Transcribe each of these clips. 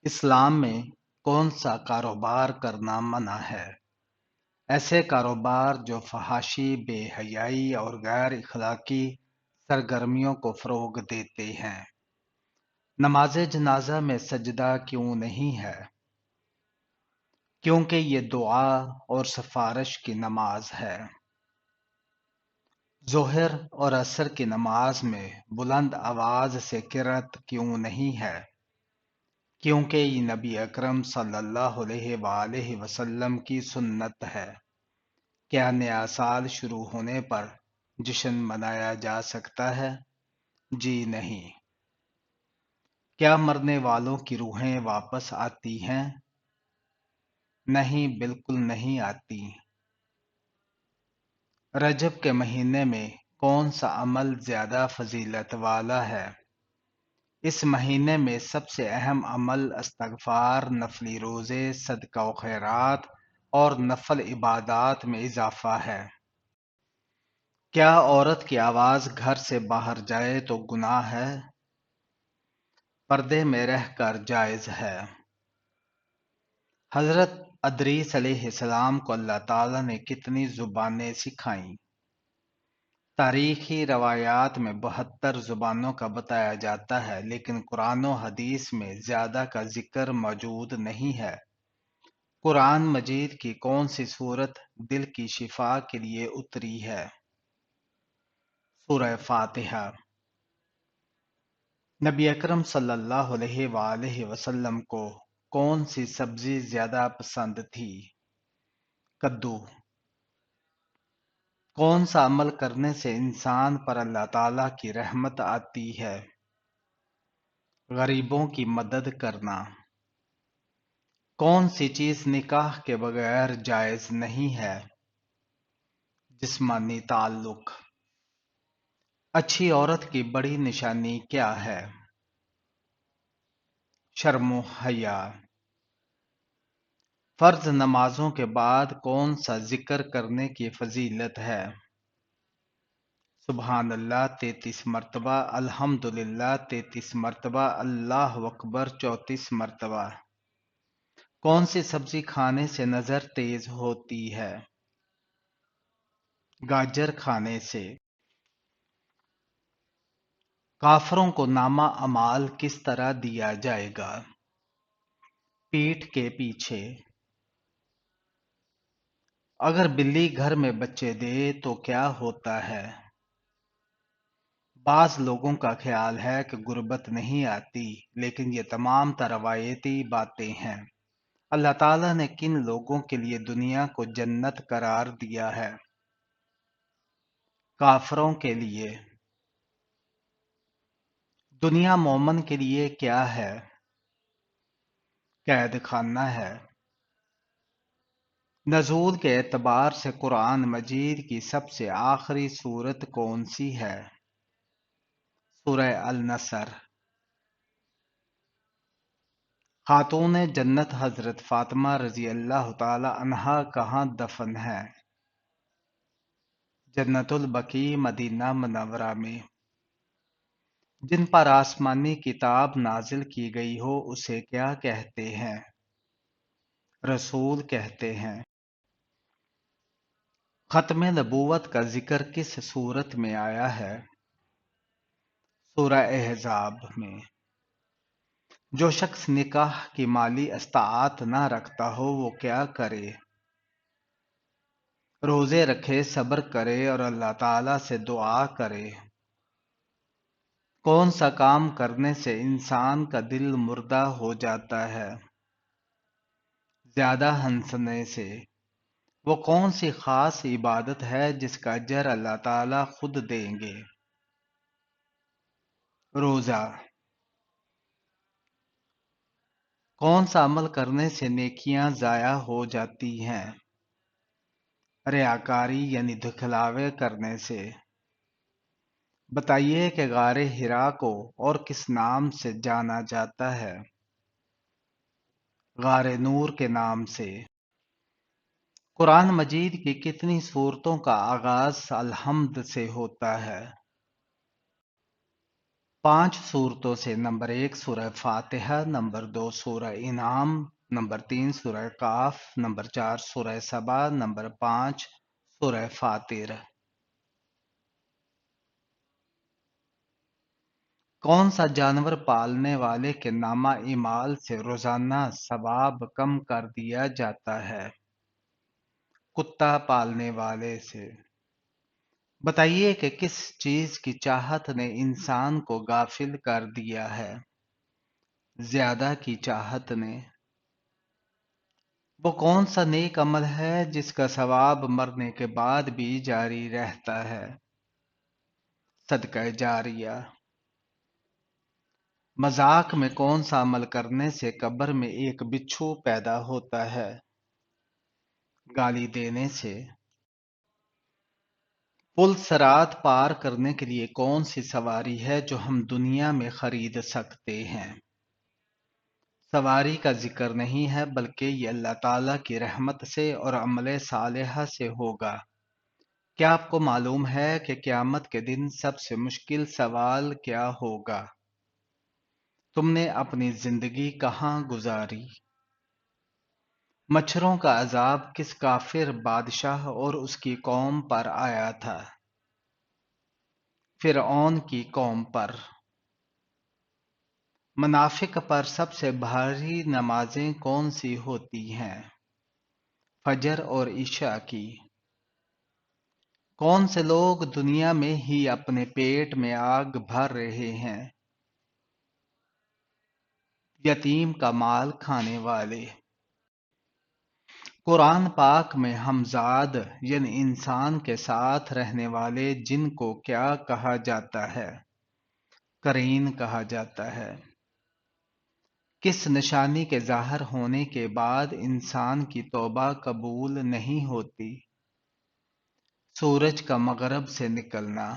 اسلام میں کون سا کاروبار کرنا منع ہے؟ ایسے کاروبار جو فحاشی، بے حیائی اور غیر اخلاقی سرگرمیوں کو فروغ دیتے ہیں۔ نماز جنازہ میں سجدہ کیوں نہیں ہے؟ کیونکہ یہ دعا اور سفارش کی نماز ہے۔ ظہر اور عصر کی نماز میں بلند آواز سے قرأت کیوں نہیں ہے؟ کیونکہ یہ نبی اکرم صلی اللہ علیہ وآلہ وسلم کی سنت ہے۔ کیا نیا سال شروع ہونے پر جشن منایا جا سکتا ہے؟ جی نہیں۔ کیا مرنے والوں کی روحیں واپس آتی ہیں؟ نہیں، بالکل نہیں آتی۔ رجب کے مہینے میں کون سا عمل زیادہ فضیلت والا ہے؟ اس مہینے میں سب سے اہم عمل استغفار، نفلی روزے، صدقہ و خیرات اور نفل عبادات میں اضافہ ہے۔ کیا عورت کی آواز گھر سے باہر جائے تو گناہ ہے؟ پردے میں رہ کر جائز ہے۔ حضرت ادریس علیہ السلام کو اللہ تعالیٰ نے کتنی زبانیں سکھائیں؟ تاریخی روایات میں 72 زبانوں کا بتایا جاتا ہے، لیکن قرآن و حدیث میں زیادہ کا ذکر موجود نہیں ہے۔ قرآن مجید کی کون سی صورت دل کی شفا کے لیے اتری ہے؟ سورہ فاتحہ۔ نبی اکرم صلی اللہ علیہ وآلہ وسلم کو کون سی سبزی زیادہ پسند تھی؟ کدو۔ کون سا عمل کرنے سے انسان پر اللہ تعالیٰ کی رحمت آتی ہے؟ غریبوں کی مدد کرنا۔ کون سی چیز نکاح کے بغیر جائز نہیں ہے؟ جسمانی تعلق۔ اچھی عورت کی بڑی نشانی کیا ہے؟ شرم و حیا۔ فرض نمازوں کے بعد کون سا ذکر کرنے کی فضیلت ہے؟ سبحان اللہ 33 مرتبہ، الحمدللہ 33 مرتبہ، اللہ اکبر 34 مرتبہ۔ کون سی سبزی کھانے سے نظر تیز ہوتی ہے؟ گاجر کھانے سے۔ کافروں کو نامہ اعمال کس طرح دیا جائے گا؟ پیٹھ کے پیچھے۔ اگر بلی گھر میں بچے دے تو کیا ہوتا ہے؟ بعض لوگوں کا خیال ہے کہ غربت نہیں آتی، لیکن یہ تمام روایتی باتیں ہیں۔ اللہ تعالیٰ نے کن لوگوں کے لیے دنیا کو جنت قرار دیا ہے؟ کافروں کے لیے۔ دنیا مومن کے لیے کیا ہے؟ قید خانہ ہے۔ نزول کے اعتبار سے قرآن مجید کی سب سے آخری سورت کون سی ہے؟ سورہ النصر۔ خاتون جنت حضرت فاطمہ رضی اللہ تعالی عنہا کہاں دفن ہے؟ جنت البقیع، مدینہ منورہ میں۔ جن پر آسمانی کتاب نازل کی گئی ہو اسے کیا کہتے ہیں؟ رسول کہتے ہیں۔ ختم نبوت کا ذکر کس سورت میں آیا ہے؟ سورہ احزاب میں۔ جو شخص نکاح کی مالی استطاعت نہ رکھتا ہو وہ کیا کرے؟ روزے رکھے، صبر کرے اور اللہ تعالیٰ سے دعا کرے۔ کون سا کام کرنے سے انسان کا دل مردہ ہو جاتا ہے؟ زیادہ ہنسنے سے۔ وہ کون سی خاص عبادت ہے جس کا اجر اللہ تعالیٰ خود دیں گے؟ روزہ۔ کون سا عمل کرنے سے نیکیاں ضائع ہو جاتی ہیں؟ ریاکاری یعنی دکھلاوے کرنے سے۔ بتائیے کہ غار حرا کو اور کس نام سے جانا جاتا ہے؟ غار نور کے نام سے۔ قرآن مجید کی کتنی سورتوں کا آغاز الحمد سے ہوتا ہے؟ 5 صورتوں سے: نمبر 1 سورہ فاتحہ، نمبر 2 سورہ انعام، نمبر 3 سورہ قاف، نمبر 4 سورہ سبا، نمبر 5 سورہ فاطر۔ کون سا جانور پالنے والے کے نامہ اعمال سے روزانہ ثواب کم کر دیا جاتا ہے؟ کتا پالنے والے سے۔ بتائیے کہ کس چیز کی چاہت نے انسان کو غافل کر دیا ہے؟ زیادہ کی چاہت نے۔ وہ کون سا نیک عمل ہے جس کا ثواب مرنے کے بعد بھی جاری رہتا ہے؟ صدقہ جاریہ۔ مذاق میں کون سا عمل کرنے سے قبر میں ایک بچھو پیدا ہوتا ہے؟ گالی دینے سے۔ پل صراط پار کرنے کے لیے کون سی سواری ہے جو ہم دنیا میں خرید سکتے ہیں؟ سواری کا ذکر نہیں ہے، بلکہ یہ اللہ تعالیٰ کی رحمت سے اور عمل صالحہ سے ہوگا۔ کیا آپ کو معلوم ہے کہ قیامت کے دن سب سے مشکل سوال کیا ہوگا؟ تم نے اپنی زندگی کہاں گزاری؟ مچھروں کا عذاب کس کافر بادشاہ اور اس کی قوم پر آیا تھا؟ فرعون کی قوم پر۔ منافق پر سب سے بھاری نمازیں کون سی ہوتی ہیں؟ فجر اور عشاء کی۔ کون سے لوگ دنیا میں ہی اپنے پیٹ میں آگ بھر رہے ہیں؟ یتیم کا مال کھانے والے۔ قرآن پاک میں ہمزاد یعنی انسان کے ساتھ رہنے والے جن کو کیا کہا جاتا ہے؟ قرین کہا جاتا ہے۔ کس نشانی کے ظاہر ہونے کے بعد انسان کی توبہ قبول نہیں ہوتی؟ سورج کا مغرب سے نکلنا۔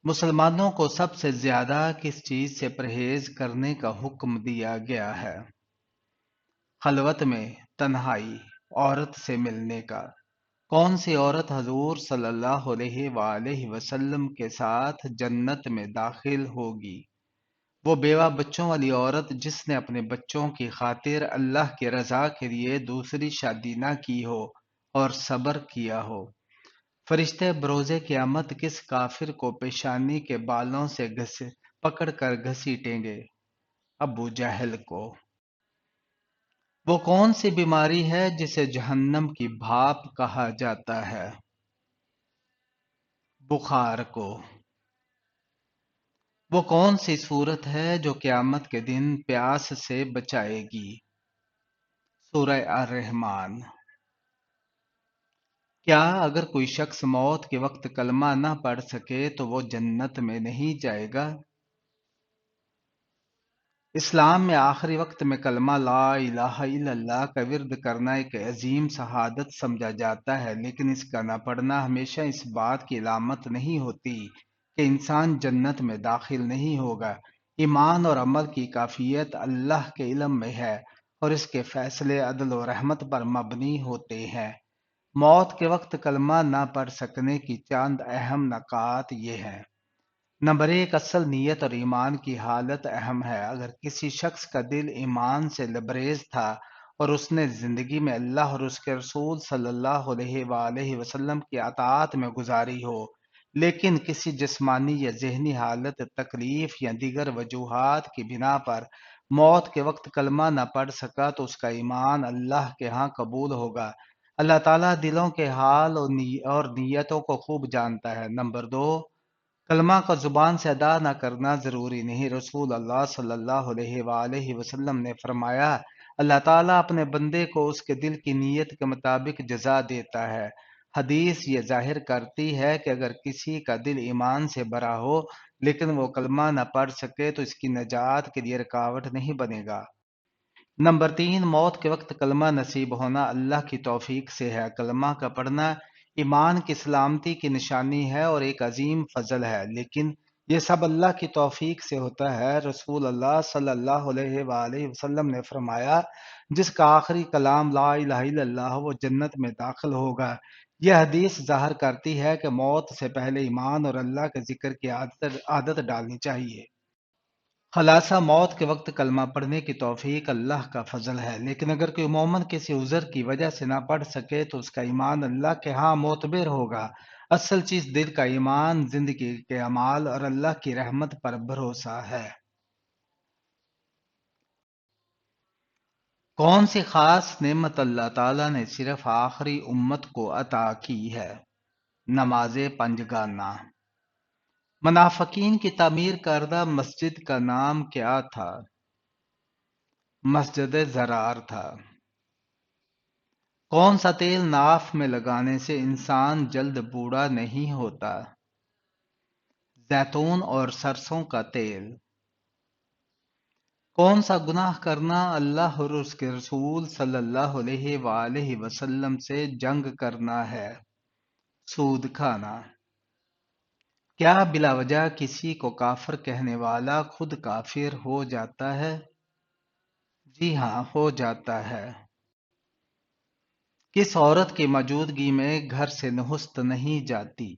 مسلمانوں کو سب سے زیادہ کس چیز سے پرہیز کرنے کا حکم دیا گیا ہے؟ خلوت میں، تنہائی، عورت سے ملنے کا۔ کون سی عورت حضور صلی اللہ علیہ وآلہ وسلم کے ساتھ جنت میں داخل ہوگی؟ وہ بیوہ بچوں والی عورت جس نے اپنے بچوں کی خاطر اللہ کی رضا کے لیے دوسری شادی نہ کی ہو اور صبر کیا ہو۔ فرشتے بروز قیامت کس کافر کو پیشانی کے بالوں سے پکڑ کر گھسیٹیں گے؟ ابو جہل کو۔ وہ کون سی بیماری ہے جسے جہنم کی بھاپ کہا جاتا ہے؟ بخار کو۔ وہ کون سی صورت ہے جو قیامت کے دن پیاس سے بچائے گی؟ سورہ الرحمن۔ کیا اگر کوئی شخص موت کے وقت کلمہ نہ پڑھ سکے تو وہ جنت میں نہیں جائے گا؟ اسلام میں آخری وقت میں کلمہ لا الہ الا اللہ کا ورد کرنا ایک عظیم شہادت سمجھا جاتا ہے، لیکن اس کا نہ پڑھنا ہمیشہ اس بات کی علامت نہیں ہوتی کہ انسان جنت میں داخل نہیں ہوگا۔ ایمان اور عمل کی کیفیت اللہ کے علم میں ہے اور اس کے فیصلے عدل و رحمت پر مبنی ہوتے ہیں۔ موت کے وقت کلمہ نہ پڑھ سکنے کی چند اہم نکات یہ ہیں۔ نمبر 1، اصل نیت اور ایمان کی حالت اہم ہے۔ اگر کسی شخص کا دل ایمان سے لبریز تھا اور اس نے زندگی میں اللہ اور اس کے رسول صلی اللہ علیہ وآلہ وسلم کی اطاعت میں گزاری ہو، لیکن کسی جسمانی یا ذہنی حالت، تکلیف یا دیگر وجوہات کی بنا پر موت کے وقت کلمہ نہ پڑھ سکا تو اس کا ایمان اللہ کے ہاں قبول ہوگا۔ اللہ تعالیٰ دلوں کے حال اور نیتوں کو خوب جانتا ہے۔ نمبر 2، کلمہ کا زبان سے ادا نہ کرنا ضروری نہیں۔ رسول اللہ صلی اللہ علیہ وآلہ وسلم نے فرمایا، اللہ تعالیٰ اپنے بندے کو اس کے دل کی نیت کے مطابق جزا دیتا ہے۔ حدیث یہ ظاہر کرتی ہے کہ اگر کسی کا دل ایمان سے بھرا ہو لیکن وہ کلمہ نہ پڑھ سکے تو اس کی نجات کے لیے رکاوٹ نہیں بنے گا۔ نمبر 3، موت کے وقت کلمہ نصیب ہونا اللہ کی توفیق سے ہے۔ کلمہ کا پڑھنا ایمان کی سلامتی کی نشانی ہے اور ایک عظیم فضل ہے، لیکن یہ سب اللہ کی توفیق سے ہوتا ہے۔ رسول اللہ صلی اللہ علیہ وآلہ وسلم نے فرمایا، جس کا آخری کلام لا الہ الا اللہ وہ جنت میں داخل ہوگا۔ یہ حدیث ظاہر کرتی ہے کہ موت سے پہلے ایمان اور اللہ کے ذکر کی عادت ڈالنی چاہیے۔ خلاصہ، موت کے وقت کلمہ پڑھنے کی توفیق اللہ کا فضل ہے، لیکن اگر کوئی مومن کسی عذر کی وجہ سے نہ پڑھ سکے تو اس کا ایمان اللہ کے ہاں معتبر ہوگا۔ اصل چیز دل کا ایمان، زندگی کے اعمال اور اللہ کی رحمت پر بھروسہ ہے۔ کون سی خاص نعمت اللہ تعالیٰ نے صرف آخری امت کو عطا کی ہے؟ نماز پنجگانہ۔ منافقین کی تعمیر کردہ مسجد کا نام کیا تھا؟ مسجد زرار تھا۔ کون سا تیل ناف میں لگانے سے انسان جلد بوڑھا نہیں ہوتا؟ زیتون اور سرسوں کا تیل۔ کون سا گناہ کرنا اللہ اور اس کے رسول صلی اللہ علیہ وآلہ وسلم سے جنگ کرنا ہے؟ سود کھانا۔ کیا بلا وجہ کسی کو کافر کہنے والا خود کافر ہو جاتا ہے؟ جی ہاں، ہو جاتا ہے۔ کس عورت کی موجودگی میں گھر سے نحست نہیں جاتی؟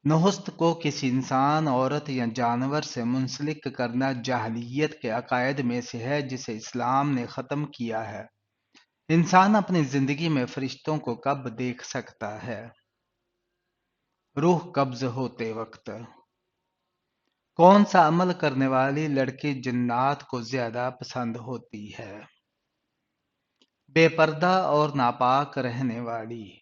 نحست کو کسی انسان، عورت یا جانور سے منسلک کرنا جاہلیت کے عقائد میں سے ہے جسے اسلام نے ختم کیا ہے۔ انسان اپنی زندگی میں فرشتوں کو کب دیکھ سکتا ہے؟ روح قبض ہوتے وقت۔ کون سا عمل کرنے والی لڑکی جنات کو زیادہ پسند ہوتی ہے؟ بے پردہ اور ناپاک رہنے والی۔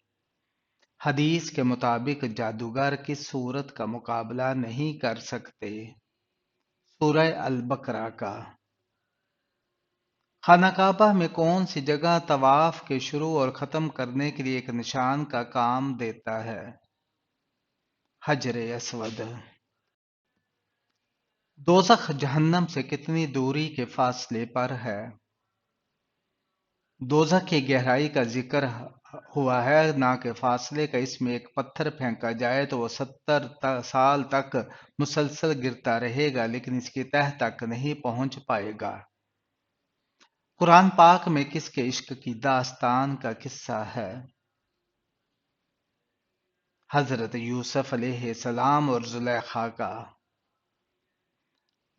حدیث کے مطابق جادوگر کس صورت کا مقابلہ نہیں کر سکتے؟ سورہ البقرہ کا۔ خانہ کعبہ میں کون سی جگہ طواف کے شروع اور ختم کرنے کے لیے ایک نشان کا کام دیتا ہے؟ حجر اسود۔ دوزخ جہنم سے کتنی دوری کے فاصلے پر ہے؟ دوزخ کی گہرائی کا ذکر ہوا ہے، نہ کہ فاصلے کا۔ اس میں ایک پتھر پھینکا جائے تو وہ 70 سال تک مسلسل گرتا رہے گا لیکن اس کی تہہ تک نہیں پہنچ پائے گا۔ قرآن پاک میں کس کے عشق کی داستان کا قصہ ہے؟ حضرت یوسف علیہ السلام اور زلیخا کا۔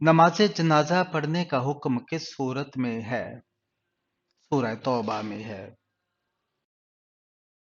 نماز جنازہ پڑھنے کا حکم کس سورت میں ہے؟ سورہ توبہ میں ہے۔